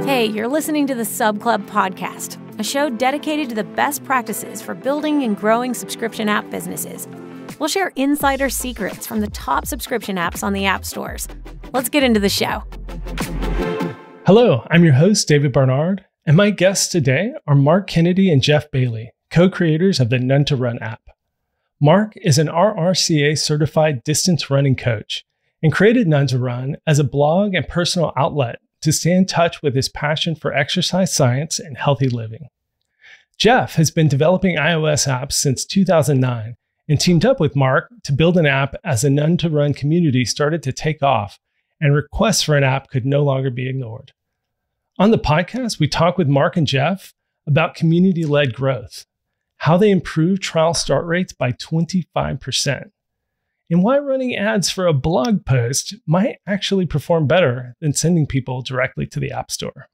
Hey, you're listening to the Sub Club Podcast, a show dedicated to the best practices for building and growing subscription app businesses. We'll share insider secrets from the top subscription apps on the app stores. Let's get into the show. Hello, I'm your host, David Barnard, and my guests today are Mark Kennedy and Jeff Bailey, co-creators of the None to Run app. Mark is an RRCA certified distance running coach and created None to Run as a blog and personal outlet to stay in touch with his passion for exercise science and healthy living. Jeff has been developing iOS apps since 2009 and teamed up with Mark to build an app as the None to Run community started to take off and requests for an app could no longer be ignored. On the podcast, we talk with Mark and Jeff about community-led growth, how they improve trial start rates by 25%, and why running ads for a blog post might actually perform better than sending people directly to the App Store.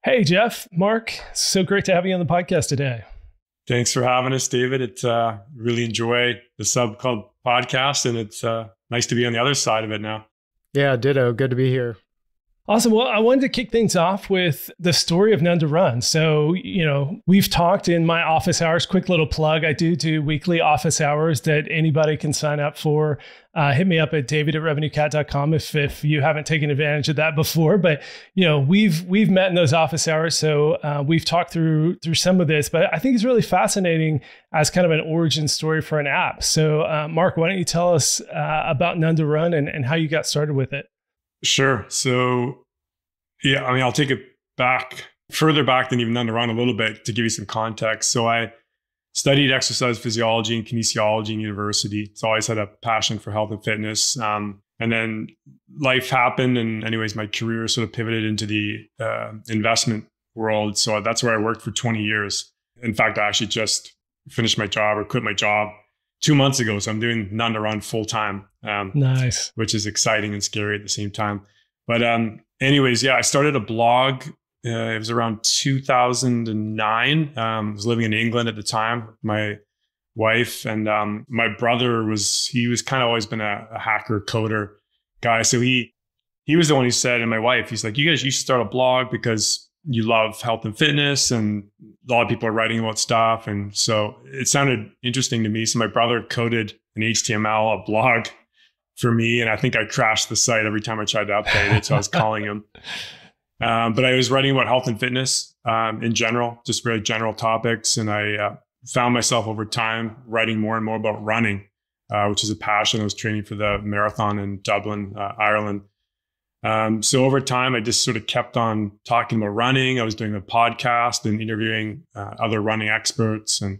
Hey, Jeff, Mark, so great to have you on the podcast today. Thanks for having us, David. It's really enjoy the Sub Club podcast, and it's nice to be on the other side of it now. Yeah, ditto. Good to be here. Awesome. Well, I wanted to kick things off with the story of None to Run. So, we've talked in my office hours, quick little plug. I do weekly office hours that anybody can sign up for. Hit me up at david@revenuecat.com if you haven't taken advantage of that before. But, we've met in those office hours. So we've talked through some of this, but I think it's really fascinating as kind of an origin story for an app. So Mark, why don't you tell us about None to Run and how you got started with it? Sure. So, I'll take it further back than even None to Run a little bit to give you some context. So I studied exercise physiology and kinesiology in university. So I always had a passion for health and fitness. And then life happened. And anyways, my career sort of pivoted into the investment world. So that's where I worked for 20 years. In fact, I actually just finished my job or quit my job 2 months ago. So I'm doing None to Run full time. Nice. Which is exciting and scary at the same time. But anyways, I started a blog. It was around 2009. I was living in England at the time with my wife, and my brother was kind of always been a hacker coder guy. So he was the one who said, and my wife, he's like, you guys, you should start a blog because you love health and fitness and a lot of people are writing about stuff. And so it sounded interesting to me. So my brother coded an HTML, a blog for me. And I think I crashed the site every time I tried to update it. So I was calling him. But I was writing about health and fitness in general, just very general topics. And I found myself over time writing more and more about running, which is a passion. I was training for the marathon in Dublin, Ireland. So over time, I just sort of kept on talking about running. I was doing a podcast and interviewing other running experts and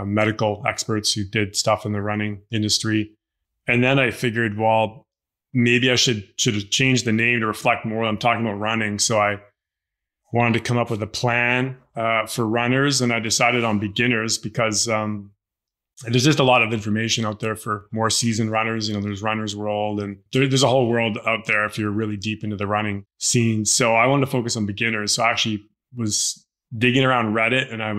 medical experts who did stuff in the running industry. And then I figured, well, maybe I should have changed the name to reflect more. I'm talking about running. So I wanted to come up with a plan for runners. And I decided on beginners because there's just a lot of information out there for more seasoned runners. There's Runner's World and there's a whole world out there if you're really deep into the running scene. So I wanted to focus on beginners. So I actually was digging around Reddit and I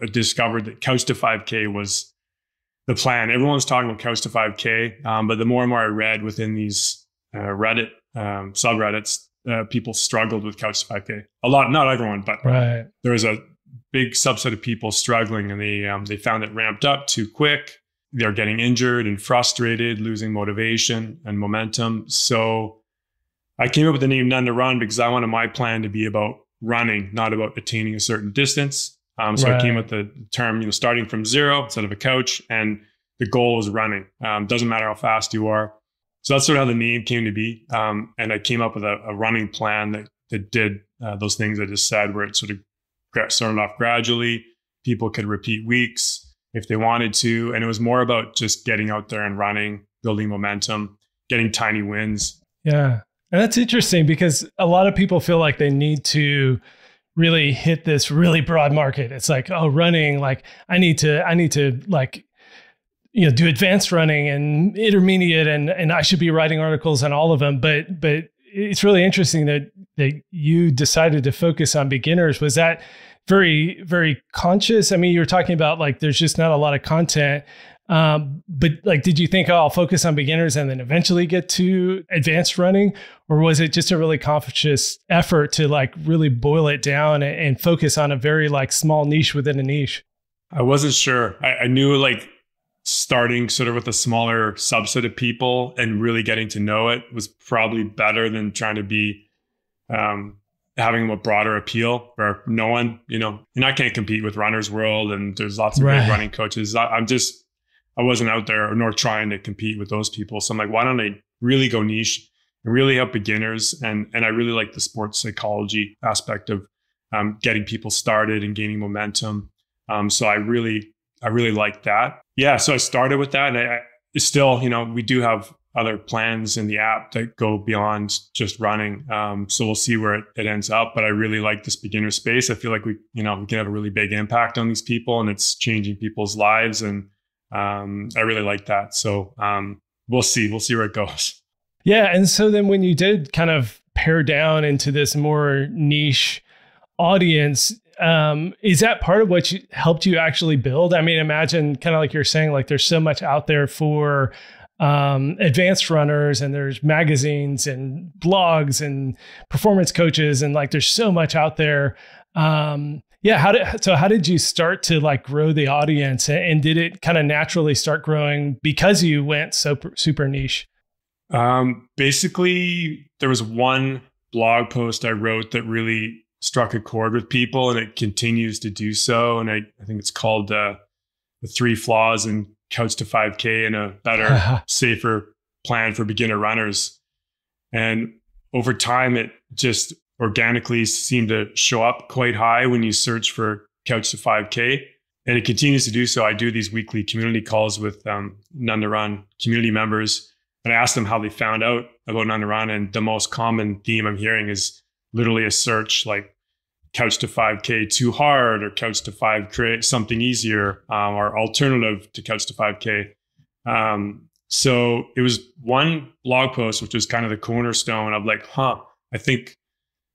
discovered that Couch to 5K was the plan. Everyone's talking about Couch to 5K, but the more and more I read within these Reddit subreddits, people struggled with Couch to 5K. A lot, not everyone, but right. There was a big subset of people struggling, and they found it ramped up too quick. They're getting injured and frustrated, losing motivation and momentum. So I came up with the name None to Run because I wanted my plan to be about running, not about attaining a certain distance. So right. I came up with the term, starting from zero instead of a couch, and the goal was running. Doesn't matter how fast you are. So that's sort of how the name came to be. And I came up with a running plan that did those things I just said, where it sort of started off gradually. People could repeat weeks if they wanted to. And it was more about just getting out there and running, building momentum, getting tiny wins. Yeah. And that's interesting because a lot of people feel like they need to really hit this really broad market. It's like, oh, running, like I need to like, do advanced running and intermediate and I should be writing articles on all of them. But it's really interesting that you decided to focus on beginners. Was that very, very conscious? I mean, you were talking about like, there's just not a lot of content. But like, did you think, oh, I'll focus on beginners and then eventually get to advanced running? Or was it just a really conscious effort to like really boil it down and focus on a very like small niche within a niche? I wasn't sure. I knew like starting sort of with a smaller subset of people and really getting to know it was probably better than trying to be having a broader appeal where no one, and I can't compete with Runner's World and there's lots of great running coaches. I wasn't out there nor trying to compete with those people. So I'm like, why don't I really go niche and really help beginners? And I really like the sports psychology aspect of getting people started and gaining momentum. So I really like that. Yeah. So I started with that, and I still, we do have other plans in the app that go beyond just running. So we'll see where it ends up. But I really like this beginner space. I feel like we can have a really big impact on these people, and it's changing people's lives. And I really like that. So we'll see where it goes. Yeah. And so then when you did kind of pare down into this more niche audience, is that part of what helped you actually build? I mean, imagine kind of like you're saying, like there's so much out there for advanced runners, and there's magazines and blogs and performance coaches, and like there's so much out there. Yeah. How did you start to like grow the audience, and did it kind of naturally start growing because you went super niche? Basically, there was one blog post I wrote that really struck a chord with people, and it continues to do so. And I think it's called the 3 flaws in Couch to 5K and a better, safer plan for beginner runners. And over time, it just organically seemed to show up quite high when you search for Couch to 5K. And it continues to do so. I do these weekly community calls with None to Run community members, and I ask them how they found out about None to Run. And the most common theme I'm hearing is literally a search like Couch to 5K too hard, or Couch to 5K something easier, or alternative to Couch to 5K. So it was one blog post, which was kind of the cornerstone of like, I think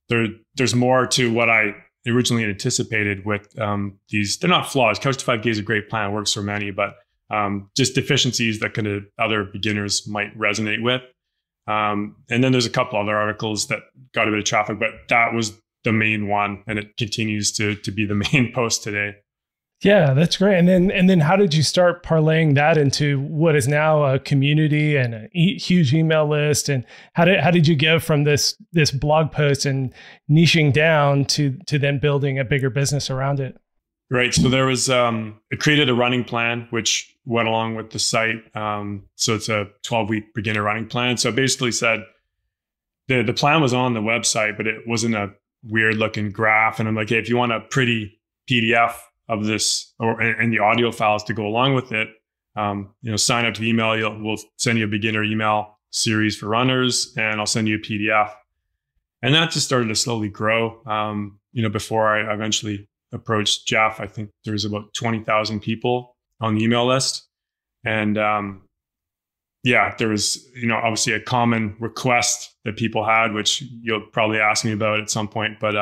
there's more to what I originally anticipated with these. They're not flaws. Couch to 5K is a great plan, works for many, but just deficiencies that kind of other beginners might resonate with. And then there's a couple other articles that got a bit of traffic, but that was the main one, and it continues to be the main post today. Yeah, that's great. And then how did you start parlaying that into what is now a community and a huge email list? And how did you go from this blog post and niching down to then building a bigger business around it? Right. So there was I created a running plan which went along with the site. So it's a 12-week beginner running plan. So I basically said the plan was on the website, but it wasn't a weird looking graph. And I'm like, hey, if you want a pretty PDF of this and the audio files to go along with it, sign up to the email. We'll send you a beginner email series for runners, and I'll send you a PDF. And that just started to slowly grow. Before I eventually approached Jeff, I think there was about 20,000 people on the email list. And there was, obviously a common request that people had, which you'll probably ask me about at some point, but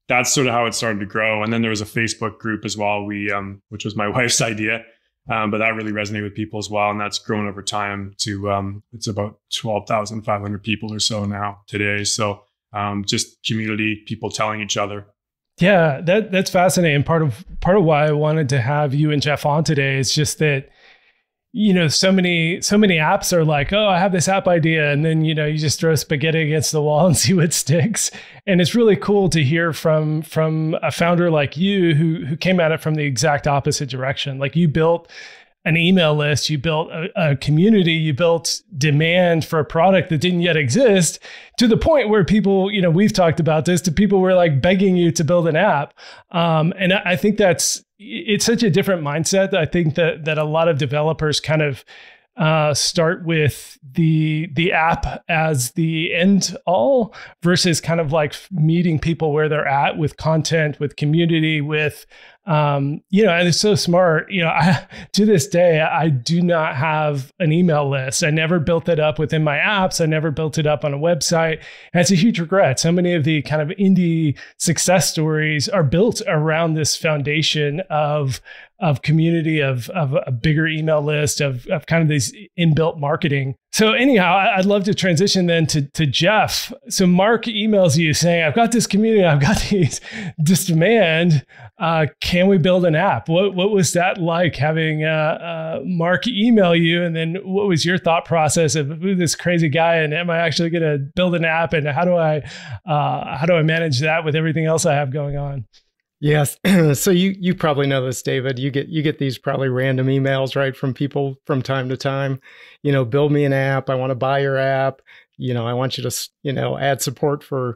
that's sort of how it started to grow. And then there was a Facebook group as well, which was my wife's idea, but that really resonated with people as well. And that's grown over time to, it's about 12,500 people or so now today. So just community, people telling each other. Yeah, that's fascinating. Part of why I wanted to have you and Jeff on today is just that, so many apps are like, oh, I have this app idea. And then, you just throw spaghetti against the wall and see what sticks. And it's really cool to hear from a founder like you who came at it from the exact opposite direction. Like you built an email list, you built a community, you built demand for a product that didn't yet exist, to the point where people, we've talked about this, to people were like begging you to build an app. And I think it's such a different mindset. I think that a lot of developers kind of start with the app as the end all, versus kind of like meeting people where they're at with content, with community, with And it's so smart. To this day, I do not have an email list. I never built it up within my apps. I never built it up on a website. And it's a huge regret. So many of the kind of indie success stories are built around this foundation of community, of a bigger email list, of kind of these inbuilt marketing. So anyhow, I'd love to transition then to Jeff. So Mark emails you saying, I've got this community, I've got this demand. Can we build an app? What was that like having Mark email you? And then what was your thought process of who this crazy guy, and am I actually going to build an app? And how do I manage that with everything else I have going on? Yes. So you probably know this, David. You get these probably random emails, right, from people from time to time. Build me an app. I want to buy your app. I want you to add support for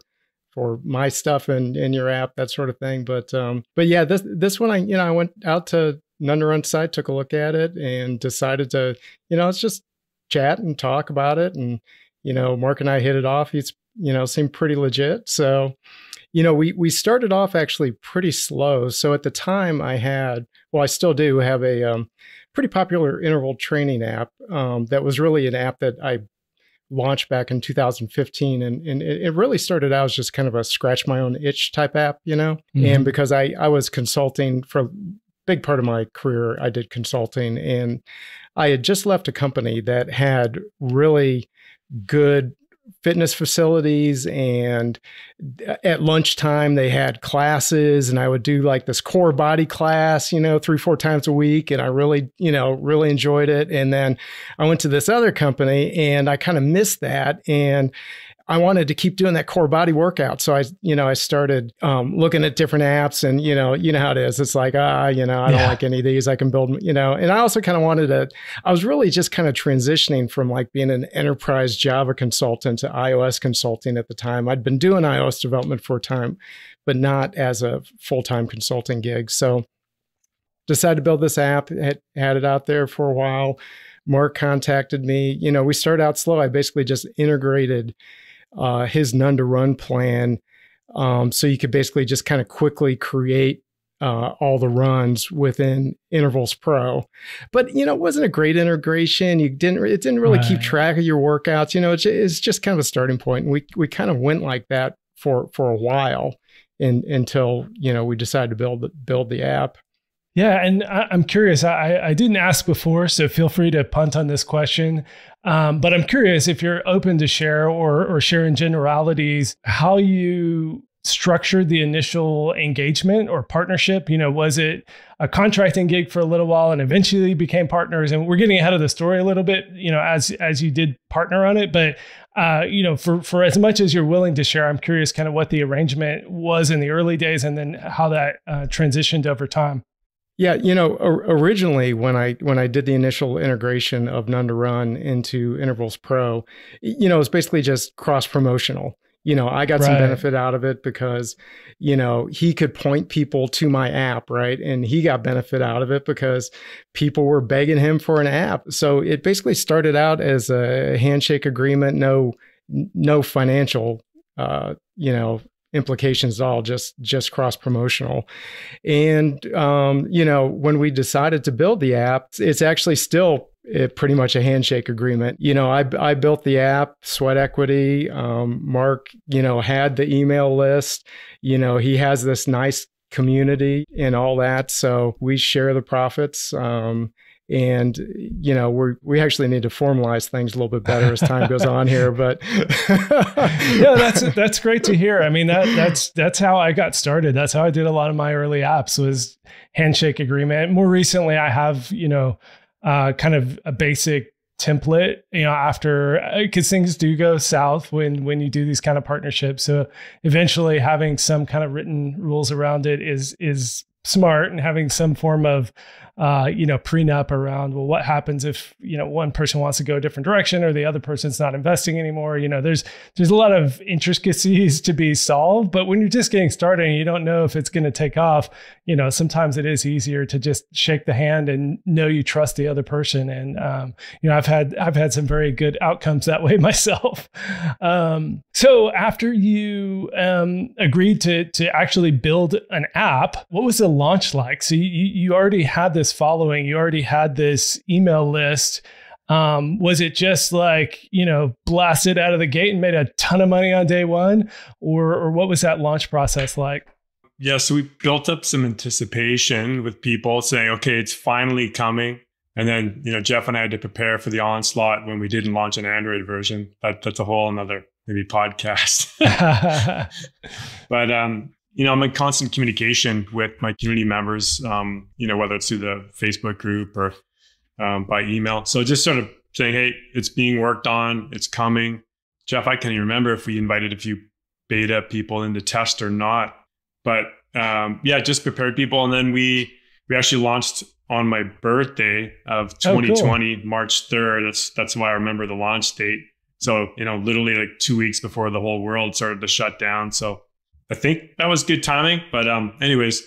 my stuff and your app, that sort of thing. But yeah, this one I went out to None to Run site, took a look at it, and decided to let's just chat and talk about it. And Mark and I hit it off. He's seemed pretty legit. So. We started off actually pretty slow. So at the time I still do have a pretty popular interval training app that was really an app that I launched back in 2015. And it really started out as just kind of a scratch my own itch type app, Mm-hmm. And because I was consulting for a big part of my career, I did consulting, and I had just left a company that had really good fitness facilities, and at lunchtime they had classes, and I would do like this core body class, 3-4 times a week. And I really enjoyed it. And then I went to this other company and I kind of missed that. And I wanted to keep doing that core body workout. So I started looking at different apps, and you know how it is. It's like, I don't like any of these. I can build, and I also kind of I was really just kind of transitioning from like being an enterprise Java consultant to iOS consulting at the time. I'd been doing iOS development for a time, but not as a full-time consulting gig. So decided to build this app, had it out there for a while. Mark contacted me. We started out slow. I basically just integrated his None to Run plan. So you could basically just kind of quickly create all the runs within Intervals Pro. But, it wasn't a great integration. It didn't really keep track of your workouts. It's just kind of a starting point. And we kind of went like that for a while until, we decided to build the app. Yeah. And I'm curious, I didn't ask before, so feel free to punt on this question. But I'm curious if you're open to share or share in generalities how you structured the initial engagement or partnership. Was it a contracting gig for a little while and eventually became partners? And we're getting ahead of the story a little bit, as you did partner on it. But, for as much as you're willing to share, I'm curious kind of what the arrangement was in the early days and then how that transitioned over time. Yeah, originally when I did the initial integration of None to Run into Intervals Pro, it was basically just cross promotional. I got some benefit out of it because, he could point people to my app, right? And he got benefit out of it because people were begging him for an app. So it basically started out as a handshake agreement, no financial, implications at all, just cross promotional. And when we decided to build the app, it's actually still pretty much a handshake agreement. I built the app, sweat equity. Mark had the email list. He has this nice community and all that, so we share the profits. And we actually need to formalize things a little bit better as time goes on here. But yeah, that's great to hear. I mean, that's how I got started. That's how I did a lot of my early apps, was handshake agreement. More recently, I have kind of a basic template, after, because things do go south when you do these kind of partnerships. So eventually, having some kind of written rules around it is smart, and having some form of prenup around, well, what happens if, one person wants to go a different direction or the other person's not investing anymore? There's a lot of intricacies to be solved, but when you're just getting started and you don't know if it's going to take off, sometimes it is easier to just shake the hand and know you trust the other person. And, I've had some very good outcomes that way myself. So after you agreed to actually build an app, what was the launch like? So you already had this following, you already had this email list. Was it just like, blasted out of the gate and made a ton of money on day one? Or what was that launch process like? Yeah, so we built up some anticipation with people saying, okay, it's finally coming. And then, Jeff and I had to prepare for the onslaught when we didn't launch an Android version. That's a whole another maybe podcast. But, I'm in constant communication with my community members, whether it's through the Facebook group or by email. So just sort of saying, hey, it's being worked on, it's coming. Jeff, I can't even remember if we invited a few beta people into test or not. But just prepared people. And then we actually launched on my birthday of 2020, cool. March 3rd. That's why I remember the launch date. So, literally like 2 weeks before the whole world started to shut down. So I think that was good timing. But anyways,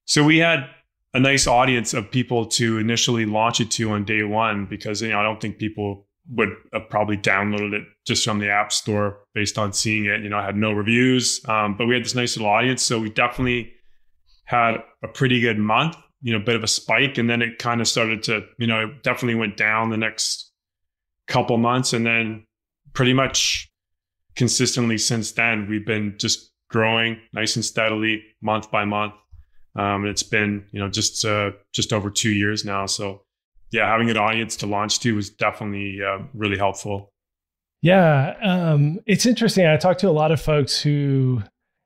so we had a nice audience of people to initially launch it to on day one, because, I don't think people would have probably downloaded it just from the App Store based on seeing it. I had no reviews, but we had this nice little audience. So we definitely had a pretty good month, bit of a spike. And then it kind of started to, it definitely went down the next couple months. And then pretty much consistently since then, we've been just growing nice and steadily month by month. It's been, just over 2 years now. So yeah, having an audience to launch to was definitely really helpful. Yeah. It's interesting. I talked to a lot of folks who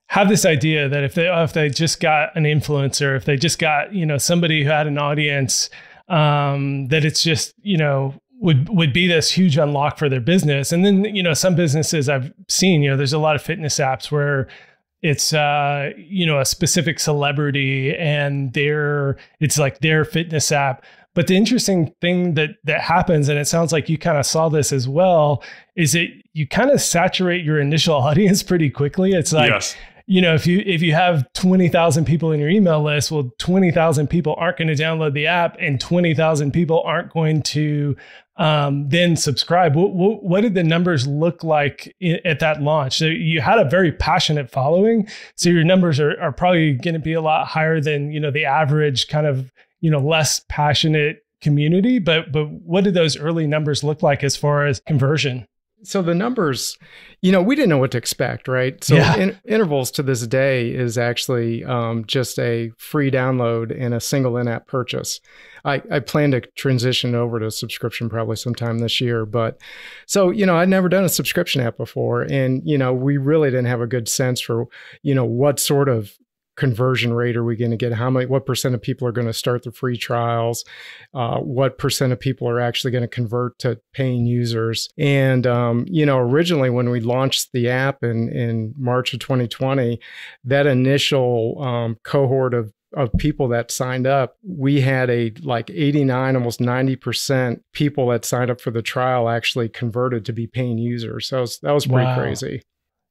have this idea that if they just got an influencer, if they just got, somebody who had an audience, that it's just, would be this huge unlock for their business. And then, some businesses I've seen, there's a lot of fitness apps where it's, a specific celebrity and it's like their fitness app. But the interesting thing that happens, and it sounds like you kind of saw this as well, is that you kind of saturate your initial audience pretty quickly. It's like, yes. If you have 20,000 people in your email list, well, 20,000 people aren't going to download the app and 20,000 people aren't going to then subscribe. What did the numbers look like at that launch? So you had a very passionate following. So your numbers are probably going to be a lot higher than, the average kind of, less passionate community. But what did those early numbers look like as far as conversion? So the numbers, we didn't know what to expect, right? So Intervals to this day is actually just a free download and a single in-app purchase. I plan to transition over to subscription probably sometime this year. But so, I'd never done a subscription app before. And, we really didn't have a good sense for, what sort of conversion rate are we going to get? What % of people are going to start the free trials? What % of people are actually going to convert to paying users? And, originally when we launched the app in March of 2020, that initial cohort of people that signed up, we had 89, almost 90% people that signed up for the trial actually converted to be paying users. So that was pretty crazy.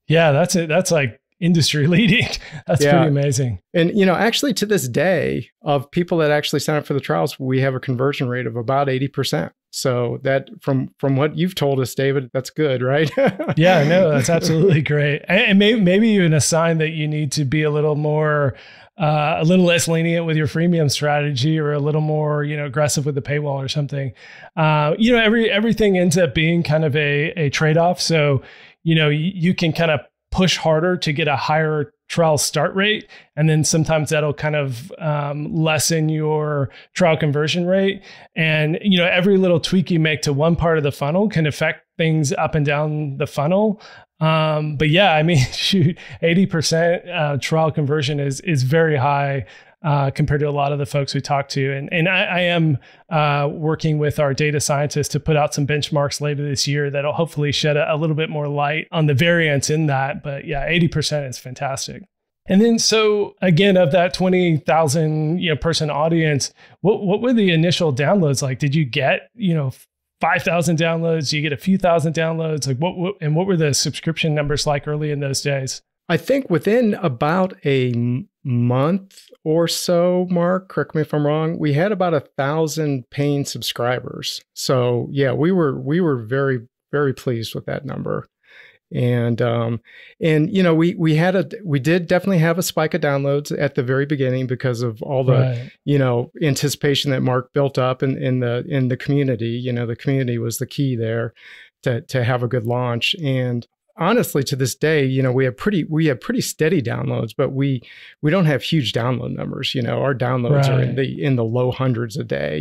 Yeah, that's it. That's like industry leading. That's pretty amazing. And, actually to this day, of people that actually sign up for the trials, we have a conversion rate of about 80%. So that from what you've told us, David, that's good, right? Yeah, no, that's absolutely great. And maybe even a sign that you need to be a little more, a little less lenient with your freemium strategy, or a little more, aggressive with the paywall or something. Everything ends up being kind of a trade-off. So, you can kind of push harder to get a higher trial start rate. And then sometimes that'll kind of lessen your trial conversion rate. And, every little tweak you make to one part of the funnel can affect things up and down the funnel. But yeah, I mean, shoot, 80% trial conversion is very high compared to a lot of the folks we talk to. And I am working with our data scientists to put out some benchmarks later this year that'll hopefully shed a little bit more light on the variance in that. But yeah, 80% is fantastic. And then, so again, of that 20,000 person audience, what were the initial downloads like? Did you get 5,000 downloads? Did you get a few thousand downloads? Like what were the subscription numbers like early in those days? I think within about a month or so, Mark, correct me if I'm wrong, we had about 1,000 paying subscribers. So yeah, we were very, very pleased with that number. And we did definitely have a spike of downloads at the very beginning because of all the anticipation that Mark built up in the community. The community was the key there to have a good launch. And honestly, to this day, we have pretty steady downloads, but we don't have huge download numbers. Our downloads are in the low hundreds a day.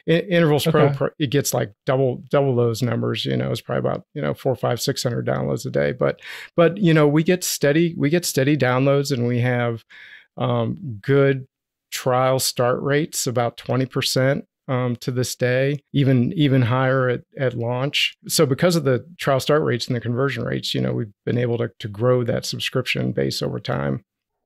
Intervals Pro, it gets like double those numbers. It's probably about 400, 500, 600 downloads a day. But we get steady downloads, and we have good trial start rates, about 20%. To this day, even higher at launch. So because of the trial start rates and the conversion rates, we've been able to grow that subscription base over time.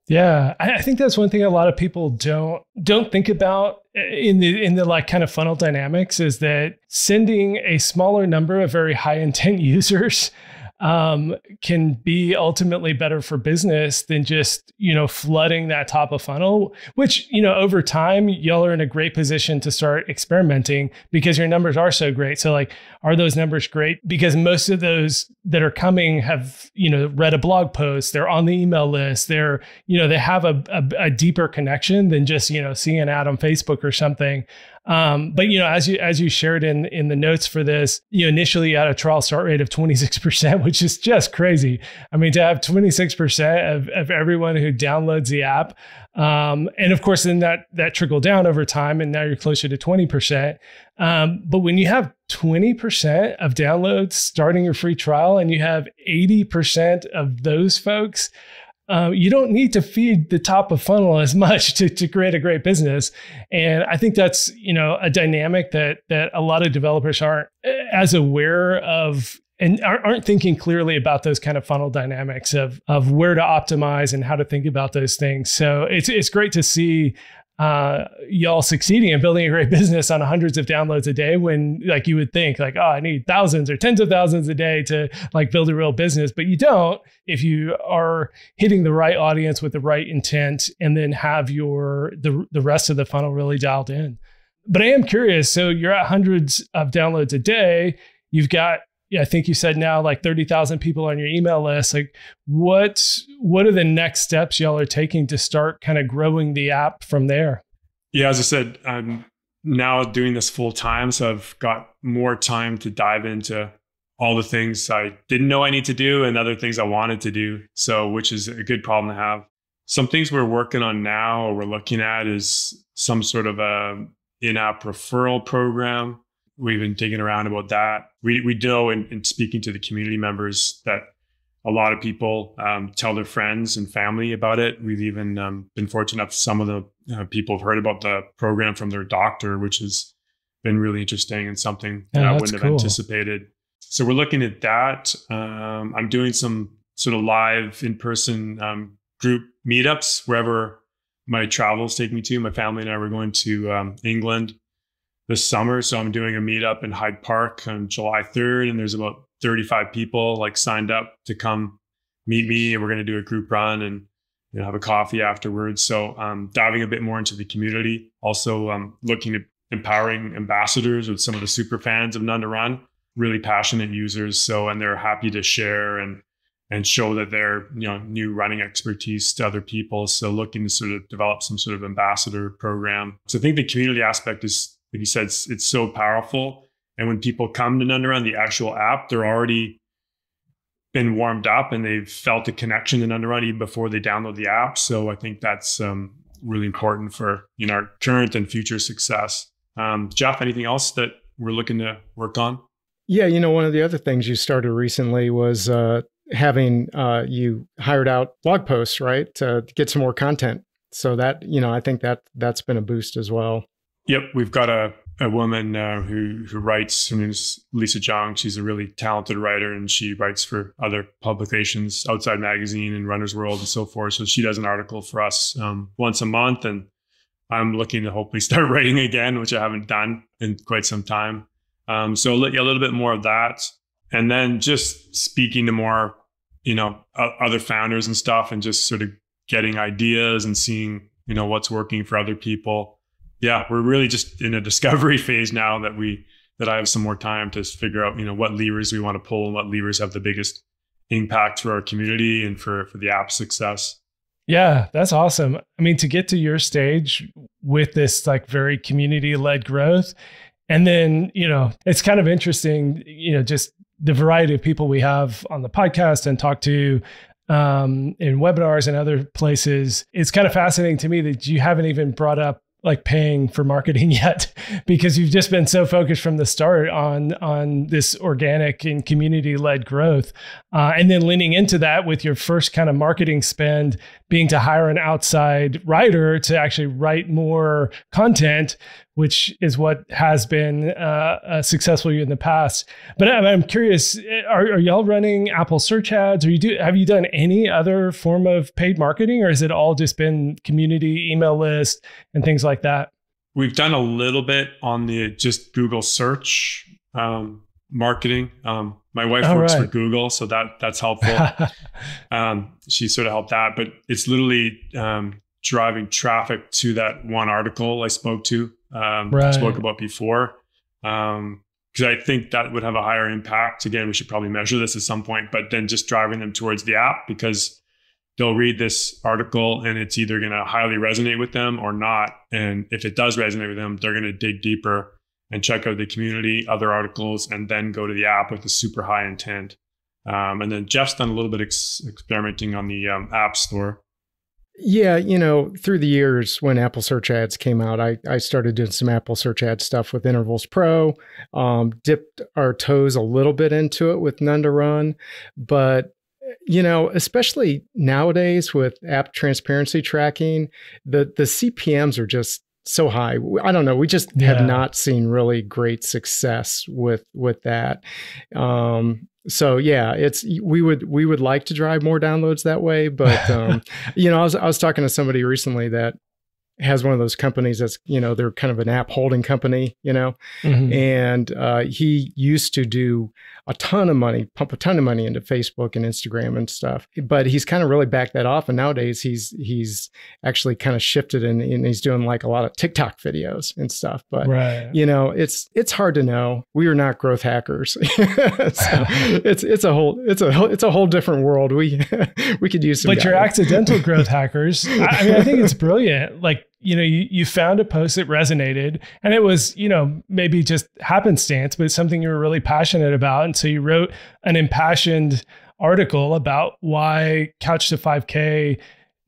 Yeah, I think that's one thing a lot of people don't think about in the like kind of funnel dynamics, is that sending a smaller number of very high intent users can be ultimately better for business than just, flooding that top of funnel, which, over time, y'all are in a great position to start experimenting because your numbers are so great. So like, are those numbers great? Because most of those that are coming have, read a blog post, they're on the email list, they're, they have a deeper connection than just, seeing an ad on Facebook or something. But as you shared in the notes for this, initially you had a trial start rate of 26%, which is just crazy. I mean, to have 26% of everyone who downloads the app, and of course then that trickled down over time, and now you're closer to 20%. But when you have 20% of downloads starting your free trial, and you have 80% of those folks, you don't need to feed the top of funnel as much to create a great business. And I think that's, a dynamic that a lot of developers aren't as aware of and aren't thinking clearly about those kind of funnel dynamics of where to optimize and how to think about those things. So it's great to see y'all succeeding and building a great business on hundreds of downloads a day, when like you would think like, oh, I need thousands or tens of thousands a day to like build a real business, but you don't if you are hitting the right audience with the right intent and then have the rest of the funnel really dialed in. But I am curious, so you're at hundreds of downloads a day. You've got, I think you said now like 30,000 people on your email list. Like what are the next steps y'all are taking to start kind of growing the app from there? Yeah, as I said, I'm now doing this full time. So I've got more time to dive into all the things I didn't know I need to do and other things I wanted to do. So, which is a good problem to have. Some things we're working on now or we're looking at is some sort of a in-app referral program. We've been digging around about that. We know in speaking to the community members that a lot of people tell their friends and family about it. We've even been fortunate enough, some of the people have heard about the program from their doctor, which has been really interesting and something that I wouldn't have anticipated. So we're looking at that. I'm doing some sort of live in-person group meetups wherever my travels take me to. My family and I were going to England this summer. So I'm doing a meetup in Hyde Park on July 3rd. And there's about 35 people like signed up to come meet me. And we're going to do a group run and have a coffee afterwards. So diving a bit more into the community. Also looking at empowering ambassadors with some of the super fans of None to Run, really passionate users. So, and they're happy to share and show that their new running expertise to other people. So looking to sort of develop some sort of ambassador program. So I think the community aspect is, like you said, it's so powerful. And when people come to None to Run, the actual app, they're already been warmed up and they've felt a connection to None to Run even before they download the app. So I think that's really important for our current and future success. Jeff, anything else that we're looking to work on? Yeah, one of the other things you started recently was having you hired out blog posts, right, to get some more content. So that I think that's been a boost as well. Yep, we've got a a woman who writes. Her name is Lisa Zhang. She's a really talented writer, and she writes for other publications, Outside Magazine and Runner's World and so forth. So she does an article for us once a month, and I'm looking to hopefully start writing again, which I haven't done in quite some time. So a little bit more of that, and then just speaking to more, other founders and stuff, and just sort of getting ideas and seeing, what's working for other people. Yeah, we're really just in a discovery phase now that I have some more time to figure out, what levers we want to pull and what levers have the biggest impact for our community and for the app success. Yeah, that's awesome. I mean, to get to your stage with this like very community-led growth, and then, it's kind of interesting, just the variety of people we have on the podcast and talk to in webinars and other places. It's kind of fascinating to me that you haven't even brought up like paying for marketing yet, because you've just been so focused from the start on this organic and community-led growth. And then leaning into that with your first kind of marketing spend being to hire an outside writer to actually write more content, which is what has been successful in the past. But I'm curious, are y'all running Apple search ads, or have you done any other form of paid marketing, or has it all just been community email list and things like that? We've done a little bit on the just Google search marketing. My wife works for Google, so that's helpful. She sort of helped that, but it's literally driving traffic to that one article I spoke about before. Because I think that would have a higher impact. Again, we should probably measure this at some point, but then just driving them towards the app, because they'll read this article and it's either going to highly resonate with them or not. And if it does resonate with them, they're going to dig deeper and check out the community, other articles, and then go to the app with a super high intent. And then Jeff's done a little bit experimenting on the App Store. Yeah, through the years when Apple search ads came out, I started doing some Apple search ad stuff with Intervals Pro, dipped our toes a little bit into it with None to Run. But, especially nowadays with app transparency tracking, the CPMs are just so high. I don't know. We just have not seen really great success with that. So yeah, we would like to drive more downloads that way, but I was talking to somebody recently that has one of those companies that's, they're kind of an app holding company, and he used to do pump a ton of money into Facebook and Instagram and stuff, but he's kind of really backed that off. And nowadays he's actually kind of shifted and he's doing like a lot of TikTok videos and stuff, but it's hard to know. We are not growth hackers. So it's a whole different world. We could use some, but you're accidental growth hackers. I think it's brilliant. Like, you found a post that resonated, and it was, maybe just happenstance, but it's something you were really passionate about. And so you wrote an impassioned article about why Couch to 5K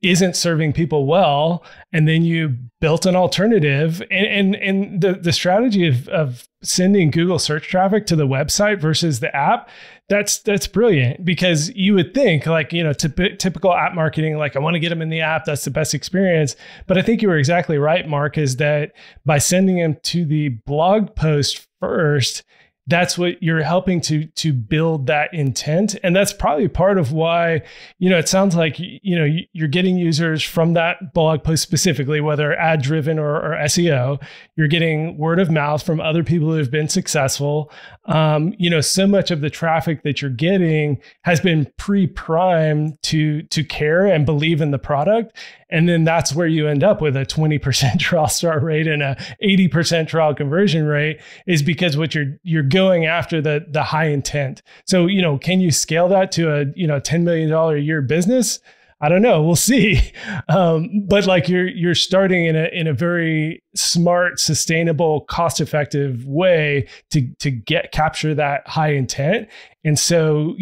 isn't serving people well. And then you built an alternative, and the strategy of sending Google search traffic to the website versus the app, that's brilliant, because you would think like, typical app marketing, like I want to get them in the app. That's the best experience. But I think you were exactly right, Mark, is that by sending them to the blog post first, that's what you're helping to build that intent. And that's probably part of why, it sounds like, you're getting users from that blog post specifically, whether ad driven or SEO. You're getting word of mouth from other people who have been successful. So much of the traffic that you're getting has been pre-primed to care and believe in the product. And then that's where you end up with a 20% trial start rate and a 80% trial conversion rate, is because what you're going after the high intent. So, can you scale that to a, $10 million a year business? I don't know. We'll see. But like you're starting in a very smart, sustainable, cost-effective way to capture that high intent. And so,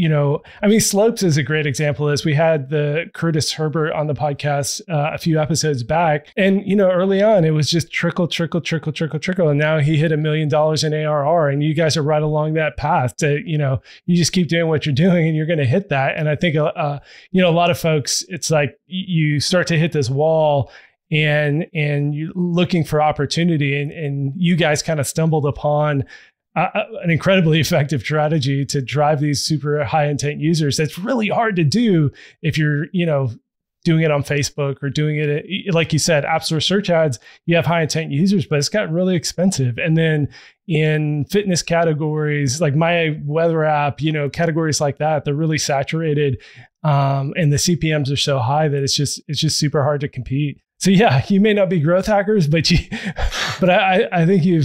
Slopes is a great example. As we had the Curtis Herbert on the podcast a few episodes back, and early on it was just trickle, and now he hit $1 million in ARR, and you guys are right along that path. To you just keep doing what you're doing, and you're going to hit that. And I think a lot of folks, it's like you start to hit this wall. and you're looking for opportunity, and you guys kind of stumbled upon an incredibly effective strategy to drive these super high intent users. That's really hard to do if you're, doing it on Facebook or doing it, like you said, App Store search ads. You have high intent users, but it's gotten really expensive. And then in fitness categories, like my weather app, categories like that, they're really saturated, and the CPMs are so high that it's just super hard to compete. So yeah, you may not be growth hackers, but I think you're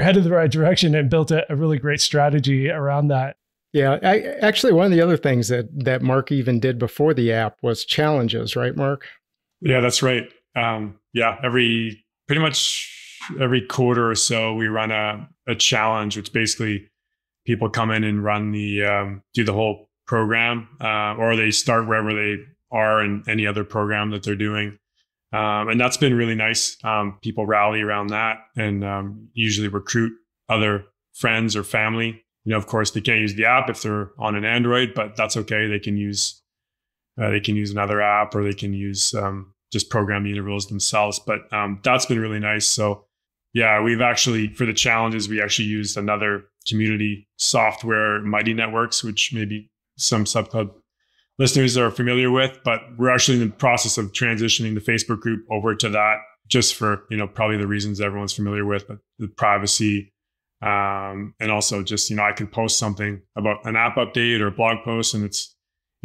headed the right direction and built a really great strategy around that. Yeah, actually, one of the other things that Mark even did before the app was challenges, right, Mark? Yeah, that's right. Pretty much every quarter or so, we run a challenge, which basically people come in and run do the whole program, or they start wherever they are in any other program that they're doing. And that's been really nice. People rally around that and usually recruit other friends or family. Of course, they can't use the app if they're on an Android, but that's okay. They can use another app, or they can use just program the intervals themselves. But that's been really nice. So yeah, we've actually, for the challenges, we actually used another community software, Mighty Networks, which maybe some SubClub listeners are familiar with, but we're actually in the process of transitioning the Facebook group over to that, just for, probably the reasons everyone's familiar with, but the privacy. And also just, I can post something about an app update or a blog post, and it's,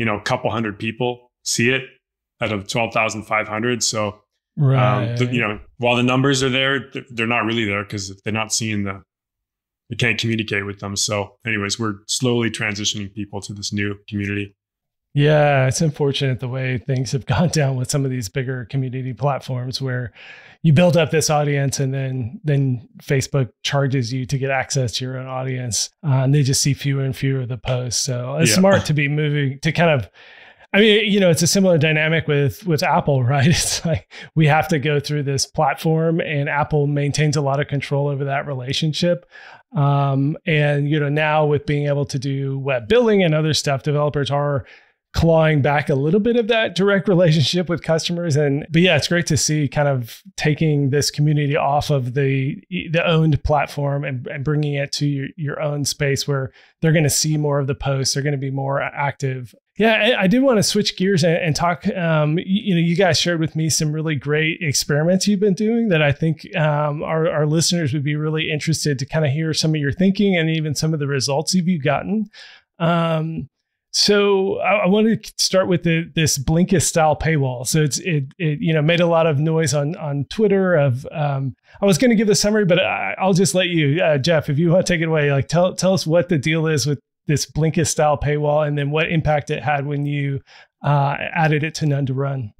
a couple hundred people see it out of 12,500. So, right. While the numbers are there, they're not really there because they're not seeing they can't communicate with them. So anyways, we're slowly transitioning people to this new community. Yeah, it's unfortunate the way things have gone down with some of these bigger community platforms where you build up this audience and then Facebook charges you to get access to your own audience, and they just see fewer and fewer of the posts. So it's smart to be moving to kind of, it's a similar dynamic with Apple, right? It's like we have to go through this platform, and Apple maintains a lot of control over that relationship. And now with being able to do web billing and other stuff, developers are clawing back a little bit of that direct relationship with customers. But yeah, it's great to see kind of taking this community off of the owned platform and bringing it to your own space where they're going to see more of the posts. They're going to be more active. Yeah, I did want to switch gears and talk. You guys shared with me some really great experiments you've been doing that I think our listeners would be really interested to kind of hear some of your thinking and even some of the results you've gotten. So I wanted to start with this Blinkist style paywall. So it made a lot of noise on Twitter. I was going to give the summary, but I'll just let you, Jeff, if you want to take it away. Like tell us what the deal is with this Blinkist style paywall, and then what impact it had when you added it to None to Run.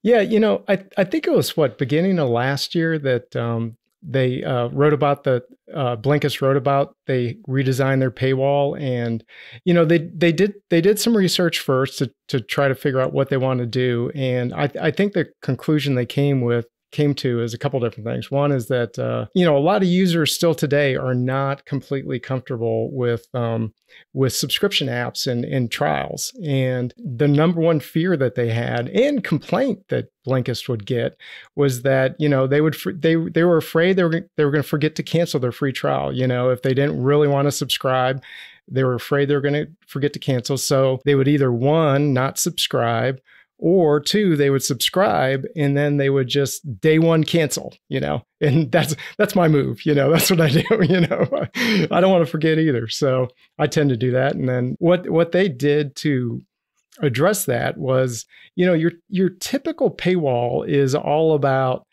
Yeah, I think it was beginning of last year that they wrote about Blinkist wrote about they redesigned their paywall, and they did some research first to try to figure out what they want to do, and I think the conclusion they came to is a couple different things. One is that a lot of users still today are not completely comfortable with subscription apps and trials, and the number one fear that they had and complaint that Blinkist would get was that they were afraid they were going to forget to cancel their free trial. If they didn't really want to subscribe, they were afraid they were going to forget to cancel, so they would either, one, not subscribe, or two, they would subscribe and then they would just day one cancel, and that's my move. That's what I do. I don't want to forget either. So I tend to do that. And then what they did to address that was, your typical paywall is all about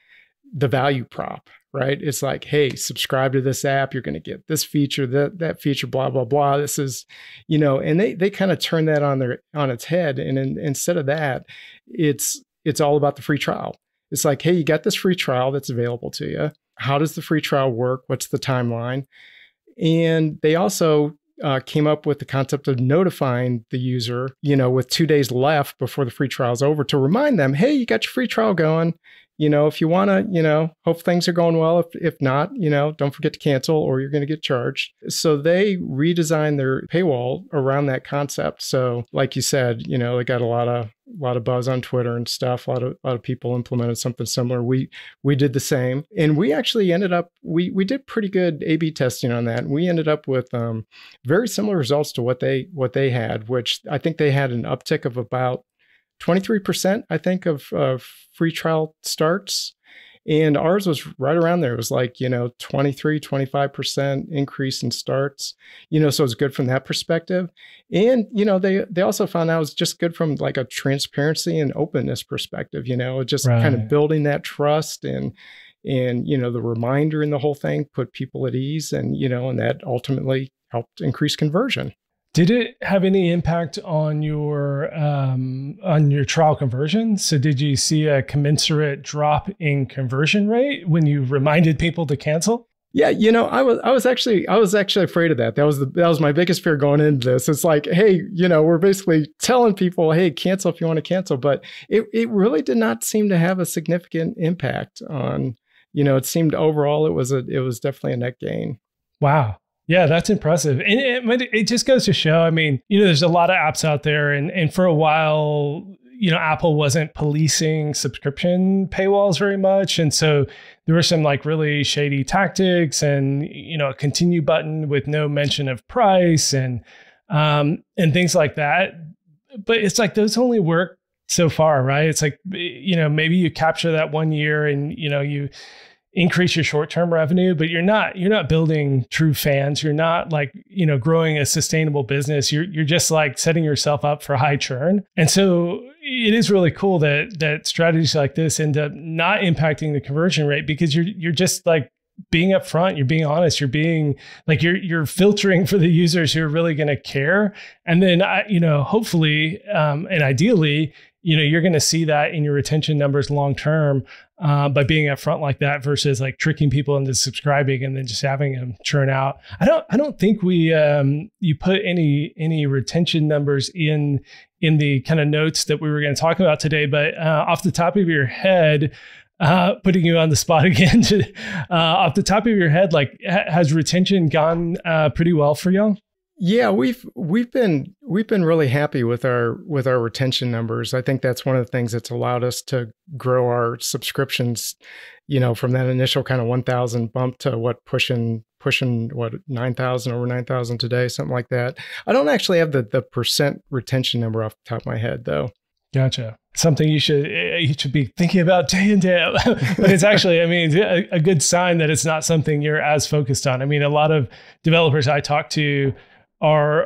the value prop, right? It's like, hey, subscribe to this app, you're going to get this feature, that feature, blah, blah, blah. This is, and they kind of turn that on its head. And instead of that, it's all about the free trial. It's like, hey, you got this free trial that's available to you. How does the free trial work? What's the timeline? And they also came up with the concept of notifying the user, with 2 days left before the free trial is over, to remind them, hey, you got your free trial going. if you want to, hope things are going well. If not, don't forget to cancel or you're going to get charged. So they redesigned their paywall around that concept. So like you said, they got a lot of buzz on Twitter and stuff. A lot of people implemented something similar. We did the same, and we actually ended up we did pretty good A/B testing on that. And we ended up with very similar results to what they had, which I think they had an uptick of about 23%, I think, of free trial starts. And ours was right around there. It was like, 23, 25% increase in starts, so it's good from that perspective. And, they also found out it was just good from like a transparency and openness perspective, just Right. kind of building that trust and the reminder in the whole thing put people at ease and that ultimately helped increase conversion. Did it have any impact on your trial conversion? So did you see a commensurate drop in conversion rate when you reminded people to cancel? Yeah, I was actually afraid of that. That was my biggest fear going into this. It's like, hey, we're basically telling people, hey, cancel if you want to cancel, but it really did not seem to have a significant impact on, it seemed overall it was definitely a net gain. Wow. Yeah, that's impressive. And it just goes to show, I mean, there's a lot of apps out there, and for a while, Apple wasn't policing subscription paywalls very much. And so there were some like really shady tactics and, a continue button with no mention of price and things like that. But it's like those only work so far, right? It's like, maybe you capture that 1 year and, you increase your short-term revenue, but you're not building true fans. You're not like, growing a sustainable business. You're just like setting yourself up for high churn. And so it is really cool that strategies like this end up not impacting the conversion rate because you're just like being upfront, you're being honest, you're being like, you're filtering for the users who are really going to care. And then, hopefully, and ideally, you're going to see that in your retention numbers long-term by being upfront like that versus like tricking people into subscribing and then just having them churn out. I don't think you put any retention numbers in the kind of notes that we were going to talk about today, but off the top of your head, putting you on the spot again, off the top of your head, like has retention gone pretty well for y'all? Yeah, we've been really happy with our retention numbers. I think that's one of the things that's allowed us to grow our subscriptions, from that initial kind of 1,000 bump to pushing 9,000, over 9,000 today, something like that. I don't actually have the percent retention number off the top of my head though. Gotcha. Something you should be thinking about day in, day out. But it's actually, I mean, a good sign that it's not something you're as focused on. I mean, a lot of developers I talk to are,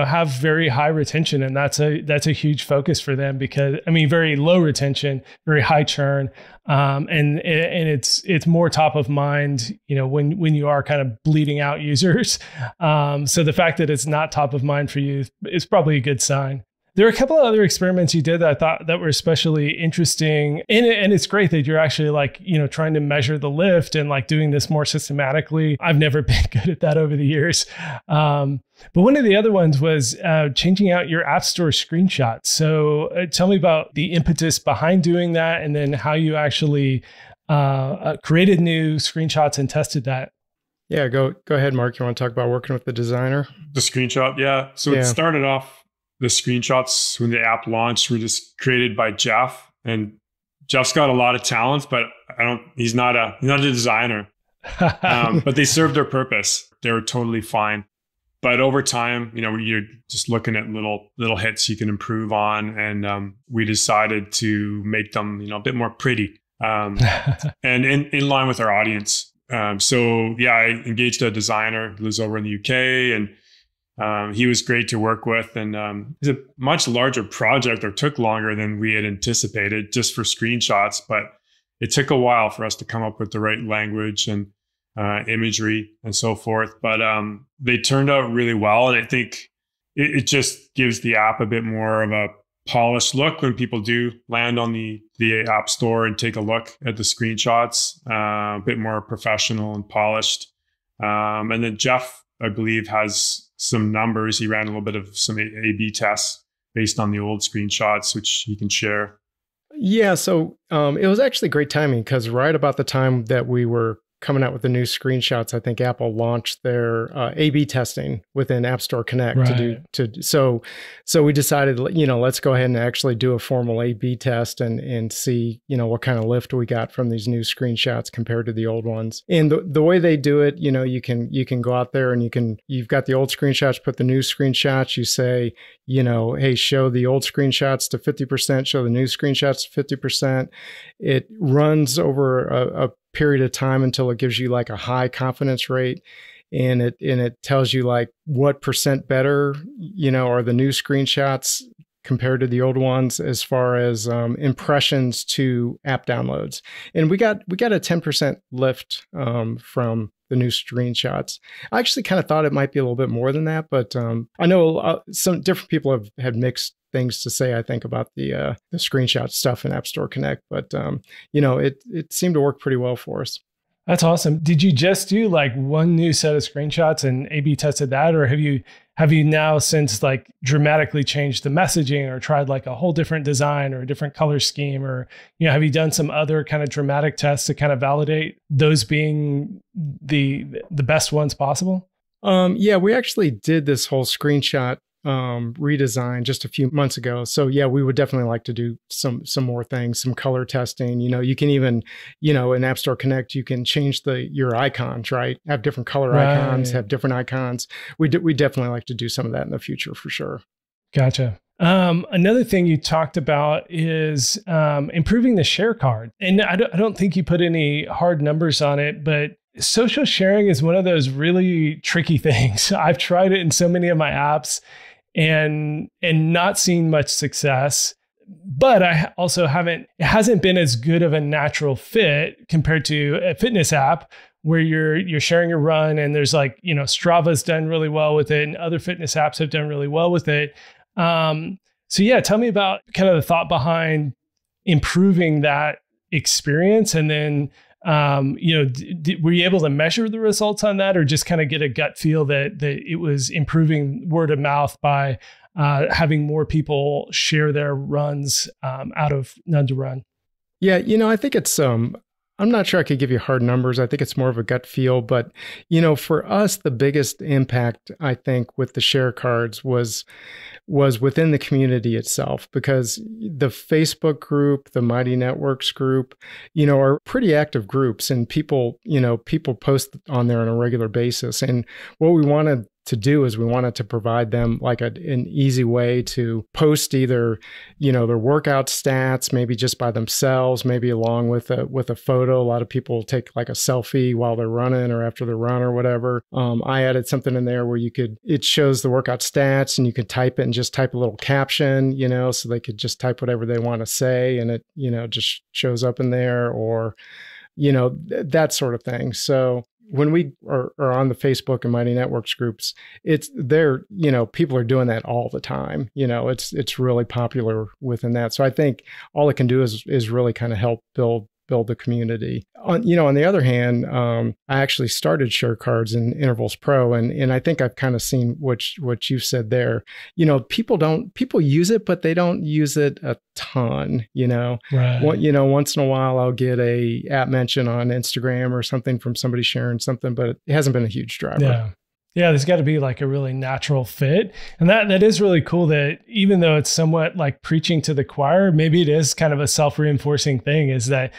have very high retention, and that's a huge focus for them because, I mean, very low retention, very high churn, and it's more top of mind, when you are kind of bleeding out users. So the fact that it's not top of mind for you is probably a good sign. There are a couple of other experiments you did that I thought that were especially interesting. And it's great that you're actually like, trying to measure the lift and like doing this more systematically. I've never been good at that over the years. But one of the other ones was changing out your App Store screenshots. So tell me about the impetus behind doing that and then how you actually created new screenshots and tested that. Yeah, go ahead, Mark. You want to talk about working with the designer? The screenshot, yeah. So It started off, the screenshots when the app launched were just created by Jeff, and Jeff's got a lot of talent, but he's not a designer. But they served their purpose. They were totally fine. But over time, you're just looking at little hits you can improve on, and we decided to make them, a bit more pretty, and in line with our audience. So yeah, I engaged a designer who lives over in the UK, and he was great to work with, and it's a much larger project, or took longer than we had anticipated just for screenshots. But it took a while for us to come up with the right language and imagery and so forth. But they turned out really well, and I think it just gives the app a bit more of a polished look when people do land on the App Store and take a look at the screenshots, a bit more professional and polished. And then Jeff, I believe, has some numbers. He ran a little bit of some A/B tests based on the old screenshots, which he can share. Yeah, so it was actually great timing because right about the time that we were coming out with the new screenshots, I think Apple launched their A/B testing within App Store Connect Right. so we decided, let's go ahead and actually do a formal A/B test and see, what kind of lift we got from these new screenshots compared to the old ones. And the way they do it, you can go out there and you've got the old screenshots, put the new screenshots, you say, hey, show the old screenshots to 50%, show the new screenshots to 50%. It runs over a period of time until it gives you like a high confidence rate, and it tells you like what percent better are the new screenshots compared to the old ones as far as impressions to app downloads. And we got a 10% lift from the new screenshots. I actually kind of thought it might be a little bit more than that, but I know some different people have had mixed things to say, I think, about the screenshot stuff in App Store Connect, but it seemed to work pretty well for us. That's awesome. Did you just do like one new set of screenshots and A/B tested that, or have you now since like dramatically changed the messaging or tried like a whole different design or a different color scheme, or have you done some other kind of dramatic tests to kind of validate those being the best ones possible? Yeah, we actually did this whole screenshot redesign just a few months ago. So yeah, we would definitely like to do some more things, some color testing. You can even, in App Store Connect, you can change your icons, right? Have different color icons, have different icons. We definitely like to do some of that in the future for sure. Gotcha. Another thing you talked about is improving the share card. And I don't think you put any hard numbers on it, but social sharing is one of those really tricky things. I've tried it in so many of my apps and not seen much success. But I also it hasn't been as good of a natural fit compared to a fitness app where you're sharing your run, and there's like, Strava's done really well with it and other fitness apps have done really well with it. So yeah, tell me about kind of the thought behind improving that experience. And then, were you able to measure the results on that, or just kind of get a gut feel that it was improving word of mouth by having more people share their runs out of None to Run? Yeah, I think it's I'm not sure I could give you hard numbers. I think it's more of a gut feel. But, for us, the biggest impact, I think, with the share cards was within the community itself, because the Facebook group, the Mighty Networks group, are pretty active groups, and people post on there on a regular basis. And what we wanted to do is we wanted to provide them like an easy way to post either, their workout stats, maybe just by themselves, maybe along with a photo. A lot of people take like a selfie while they're running or after the run or whatever. I added something in there where it shows the workout stats, and you can type it and just type a little caption, so they could just type whatever they want to say, and it, just shows up in there, or, that sort of thing. So when we are on the Facebook and Mighty Networks groups, people are doing that all the time. It's really popular within that. So I think all it can do is really kind of help build the community. On the other hand, I actually started share cards in Intervals Pro, and I think I've kind of seen what you've said there. People use it, but they don't use it a ton. Right. Once in a while I'll get a app mention on Instagram or something from somebody sharing something, but it hasn't been a huge driver. Yeah, there's got to be like a really natural fit. And that is really cool, that even though it's somewhat like preaching to the choir, maybe it is kind of a self-reinforcing thing, is that,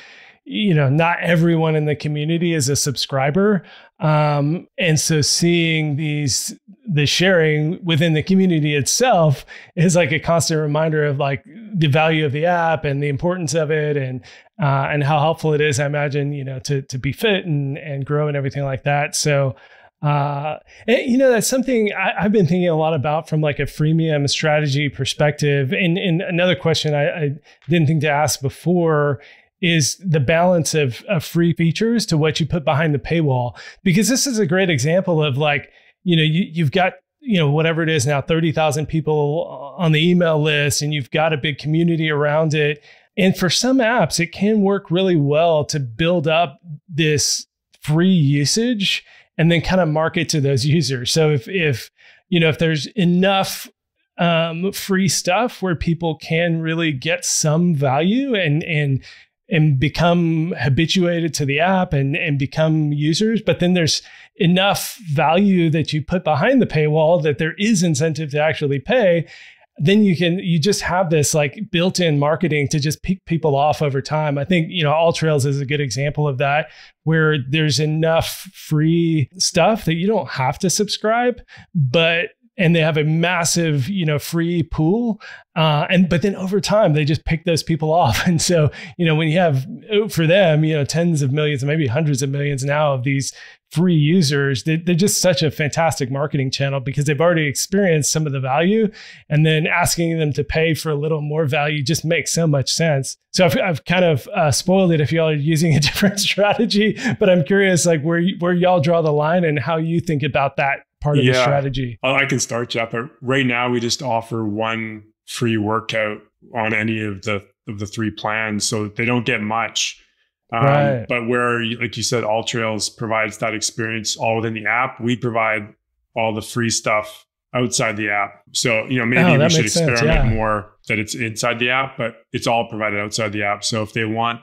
not everyone in the community is a subscriber. And so seeing the sharing within the community itself is like a constant reminder of like the value of the app and the importance of it, and how helpful it is, I imagine, to be fit and grow and everything like that. So, that's something I've been thinking a lot about from like a freemium strategy perspective. And another question I didn't think to ask before is the balance of free features to what you put behind the paywall, because this is a great example of like, you've got, whatever it is now, 30,000 people on the email list, and you've got a big community around it. And for some apps, it can work really well to build up this free usage and then kind of market to those users. So if there's enough free stuff where people can really get some value and become habituated to the app and become users. But then there's enough value that you put behind the paywall that there is incentive to actually pay. Then you just have this like built-in marketing to just pick people off over time. I think, AllTrails is a good example of that, where there's enough free stuff that you don't have to subscribe, and they have a massive, free pool. But then over time, they just pick those people off. And so, when you have for them, tens of millions, maybe hundreds of millions now of these free users, they're just such a fantastic marketing channel because they've already experienced some of the value, and then asking them to pay for a little more value just makes so much sense. So I've kind of spoiled it if y'all are using a different strategy, but I'm curious like where y'all draw the line and how you think about that part of the strategy. I can start, Jeff. But right now we just offer one free workout on any of the three plans, so they don't get much. Right. But where, like you said, AllTrails provides that experience all within the app, we provide all the free stuff outside the app. So, maybe we should experiment more that it's inside the app, but it's all provided outside the app. So if they want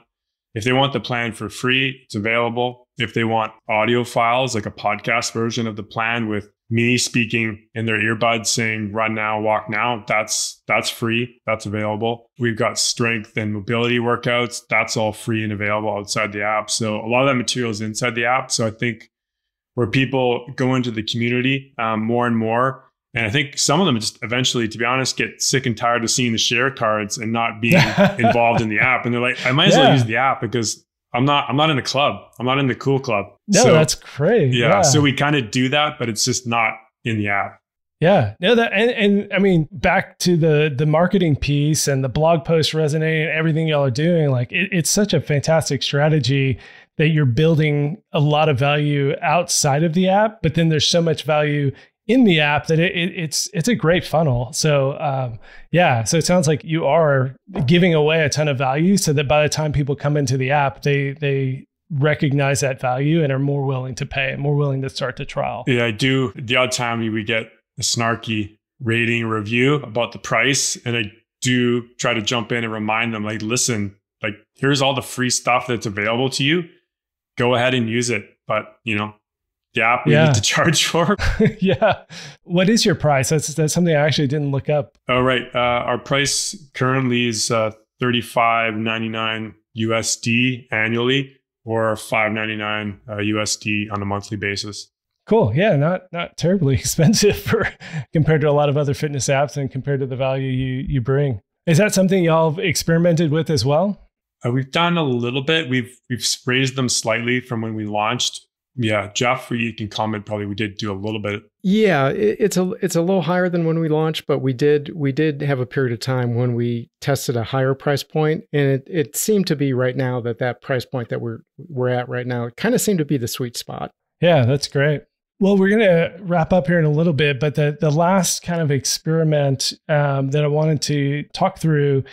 the plan for free, it's available. If they want audio files, like a podcast version of the plan with me speaking in their earbuds saying, run now, walk now, that's free. That's available. We've got strength and mobility workouts. That's all free and available outside the app. So a lot of that material is inside the app. So I think where people go into the community more and more, and I think some of them just eventually, to be honest, get sick and tired of seeing the share cards and not being involved in the app. And they're like, I might as well use the app because I'm not in the club. I'm not in the cool club. No, so, that's great. Yeah. So we kind of do that, but it's just not in the app. Yeah. No, that and I mean, back to the marketing piece and the blog post resonating and everything y'all are doing, like it's such a fantastic strategy that you're building a lot of value outside of the app, but then there's so much value in the app that it's a great funnel. So so it sounds like you are giving away a ton of value so that by the time people come into the app, they recognize that value and are more willing to pay, more willing to start the trial. Yeah, I do. The odd time we get a snarky rating review about the price, and I do try to jump in and remind them, like, listen, like here's all the free stuff that's available to you. Go ahead and use it. But the app we need to charge for. Yeah. What is your price? That's something I actually didn't look up. Oh, right. Our price currently is $35.99 USD annually, or $5.99 USD on a monthly basis. Cool. Yeah. Not terribly expensive compared to a lot of other fitness apps and compared to the value you bring. Is that something y'all have experimented with as well? We've done a little bit. We've raised them slightly from when we launched. Yeah, Jeff, you can comment. Probably we did do a little bit. Yeah, it's a little higher than when we launched, but we did have a period of time when we tested a higher price point, and it seemed to be right now that price point that we're at right now, it kind of seemed to be the sweet spot. Yeah, that's great. Well, we're going to wrap up here in a little bit, but the last kind of experiment that I wanted to talk through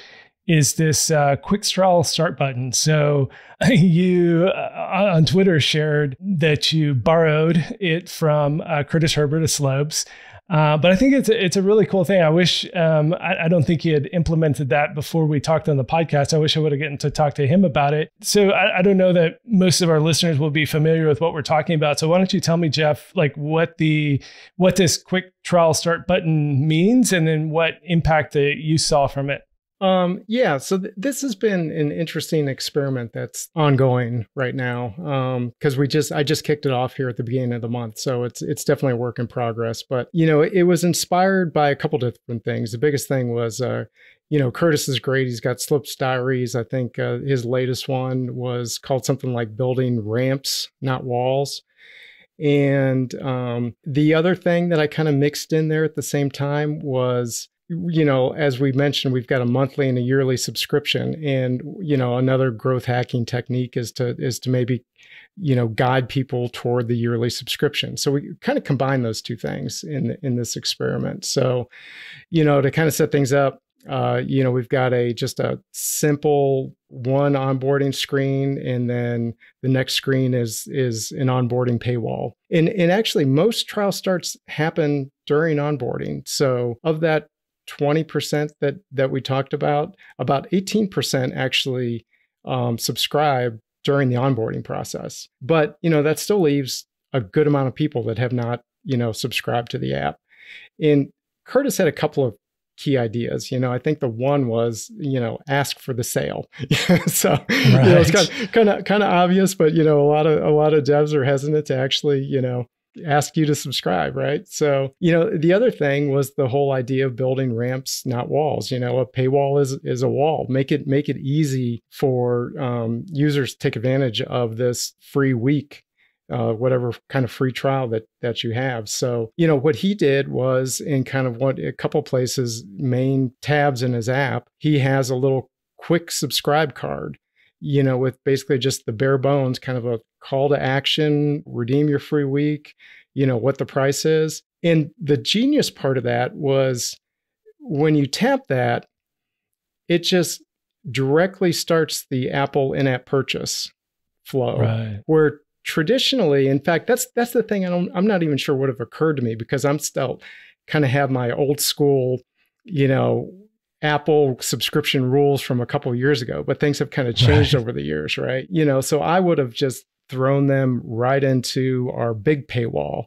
is this quick trial start button. So you on Twitter shared that you borrowed it from Curtis Herbert of Slopes. But I think it's a really cool thing. I wish, I don't think he had implemented that before we talked on the podcast. I wish I would have gotten to talk to him about it. So I don't know that most of our listeners will be familiar with what we're talking about. So why don't you tell me, Jeff, like what this quick trial start button means and then what impact that you saw from it? So this has been an interesting experiment that's ongoing right now. Cause I just kicked it off here at the beginning of the month. So it's definitely a work in progress, but it was inspired by a couple different things. The biggest thing was, Curtis is great. He's got Slopes Diaries. I think, his latest one was called something like Building Ramps, Not Walls. And, the other thing that I kind of mixed in there at the same time was, as we mentioned, we've got a monthly and a yearly subscription, and another growth hacking technique is to maybe guide people toward the yearly subscription. So we kind of combine those two things in this experiment. So to kind of set things up, we've got just a simple one onboarding screen, and then the next screen is an onboarding paywall. And actually, most trial starts happen during onboarding. So of that 20% that we talked about 18% actually subscribe during the onboarding process. But, that still leaves a good amount of people that have not, subscribed to the app. And Curtis had a couple of key ideas. I think the one was, ask for the sale. So right. It's kind of obvious, but a lot of devs are hesitant to actually, ask you to subscribe, right? So, the other thing was the whole idea of building ramps, not walls. A paywall is a wall. Make it easy for users to take advantage of this free week, whatever kind of free trial that you have. So, what he did was in kind of a couple places, main tabs in his app, he has a little quick subscribe card, with basically just the bare bones, kind of a call to action, redeem your free week, what the price is. And the genius part of that was when you tap that, it just directly starts the Apple in-app purchase flow, right. Where traditionally, in fact, that's the thing. I'm not even sure would have occurred to me because I'm still kind of have my old school, Apple subscription rules from a couple of years ago, but things have kind of changed over the years, right? So I would have just thrown them right into our big paywall.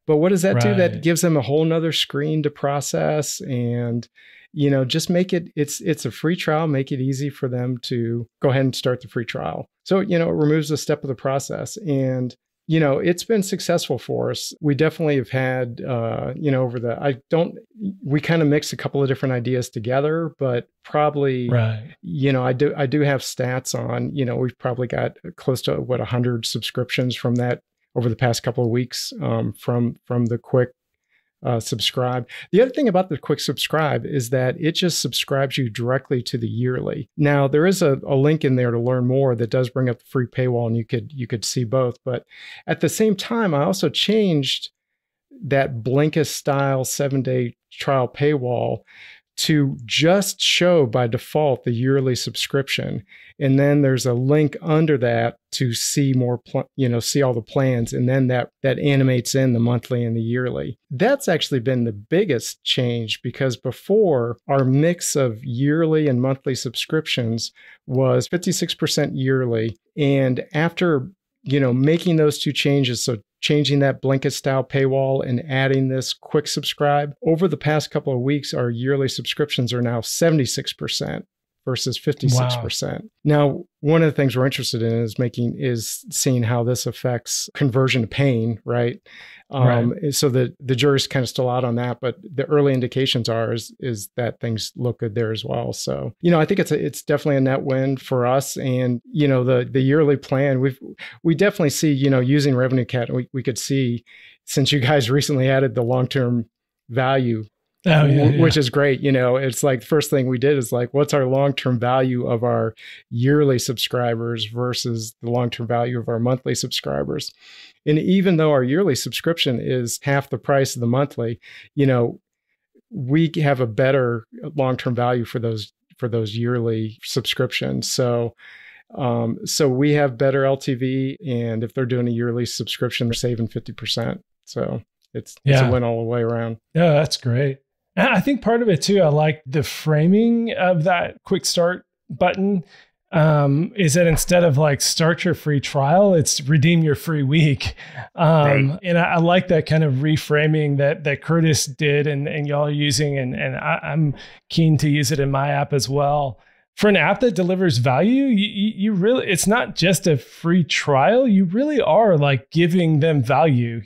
But what does that do? That gives them a whole nother screen to process and, just make it's a free trial, make it easy for them to go ahead and start the free trial. So, it removes a step of the process and, it's been successful for us. We definitely have had, we kind of mix a couple of different ideas together, but probably, I do have stats on, we've probably got close to 100 subscriptions from that over the past couple of weeks, from the quick subscribe. The other thing about the quick subscribe is that it just subscribes you directly to the yearly. Now there is a link in there to learn more that does bring up the free paywall, and you could see both. But at the same time, I also changed that Blinkist style 7-day trial paywall to just show by default the yearly subscription. And then there's a link under that to see more, see all the plans. And then that animates in the monthly and the yearly. That's actually been the biggest change because before our mix of yearly and monthly subscriptions was 56% yearly. And after, making those two changes, so changing that Blinkist style paywall and adding this quick subscribe, over the past couple of weeks, our yearly subscriptions are now 76% versus 56%. Wow. Now, one of the things we're interested in is seeing how this affects conversion to paying, right? So the jury's kind of still out on that, but the early indications is that things look good there as well. So, I think it's definitely a net win for us. And, the yearly plan, we definitely see, using Revenue Cat, we could see, since you guys recently added the long-term value, which is great. It's like the first thing we did is like, what's our long-term value of our yearly subscribers versus the long-term value of our monthly subscribers? And even though our yearly subscription is half the price of the monthly, we have a better long-term value for those yearly subscriptions. So we have better LTV, and if they're doing a yearly subscription, they're saving 50%. So it's a win all the way around. Yeah, that's great. I think part of it too, I like the framing of that quick start button. Is that instead of like start your free trial, it's redeem your free week. And I like that kind of reframing that Curtis did and y'all are using, and I'm keen to use it in my app as well. For an app that delivers value, you really, it's not just a free trial. You really are like giving them value,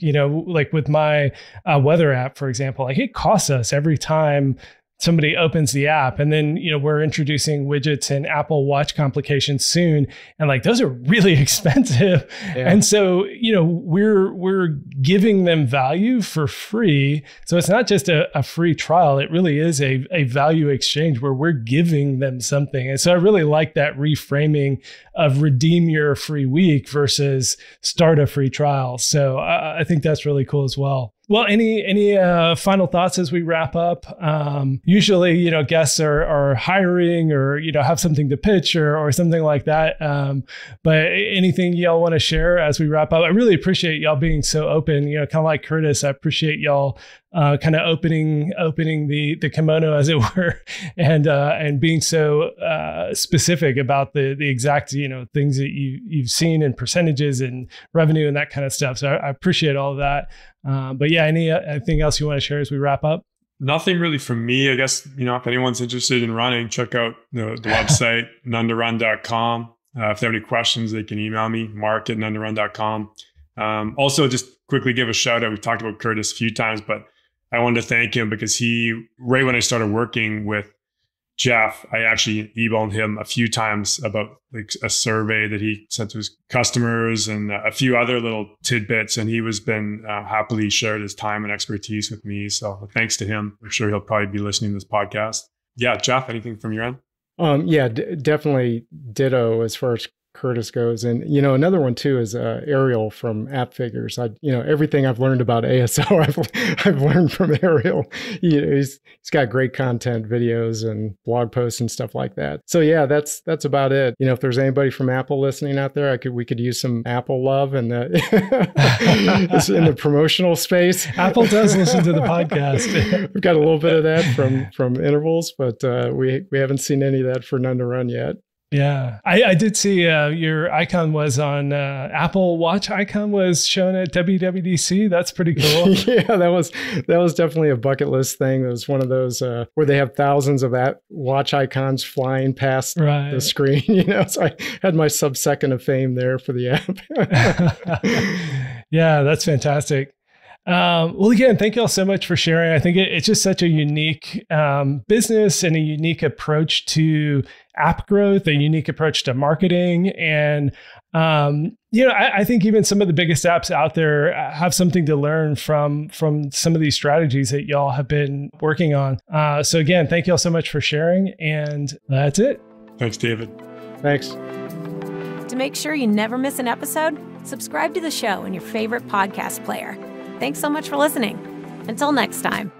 like with my weather app, for example, like it costs us every time somebody opens the app, and then, we're introducing widgets and Apple Watch complications soon. And like, those are really expensive. Yeah. And so, we're giving them value for free. So it's not just a free trial. It really is a value exchange where we're giving them something. And so I really like that reframing of redeem your free week versus start a free trial. So I think that's really cool as well. Well, any final thoughts as we wrap up? Usually, guests are hiring or, have something to pitch or something like that. But anything y'all want to share as we wrap up? I really appreciate y'all being so open, kind of like Curtis. I appreciate y'all kind of opening the kimono, as it were, and being so specific about the exact, things that you've seen in percentages and revenue and that kind of stuff. So I appreciate all of that. But yeah, anything else you want to share as we wrap up? Nothing really from me. I guess, if anyone's interested in running, check out the website, nonetorun.com. If they have any questions, they can email me, mark@nonetorun.com. Also, just quickly give a shout out. We've talked about Curtis a few times, but I wanted to thank him because right when I started working with Jeff, I actually emailed him a few times about like a survey that he sent to his customers and a few other little tidbits. And he was been happily shared his time and expertise with me. So thanks to him. I'm sure he'll probably be listening to this podcast. Yeah, Jeff, anything from your end? Yeah, definitely ditto as far as Curtis goes. And, another one too is Ariel from App Figures. Everything I've learned about ASO, I've learned from Ariel. He's got great content, videos and blog posts and stuff like that. So yeah, that's about it. If there's anybody from Apple listening out there, we could use some Apple love and in the promotional space. Apple does listen to the podcast. We've got a little bit of that from intervals, but we haven't seen any of that for None to Run yet. Yeah, I did see your icon was on Apple Watch icon was shown at WWDC. That's pretty cool. Yeah, that was definitely a bucket list thing. It was one of those where they have thousands of watch icons flying past the screen. So I had my sub-second of fame there for the app. Yeah, that's fantastic. Well, again, thank you all so much for sharing. I think it's just such a unique business and a unique approach to app growth, a unique approach to marketing. And, I think even some of the biggest apps out there have something to learn from some of these strategies that y'all have been working on. So again, thank you all so much for sharing. And that's it. Thanks, David. Thanks. To make sure you never miss an episode, subscribe to the show in your favorite podcast player. Thanks so much for listening. Until next time.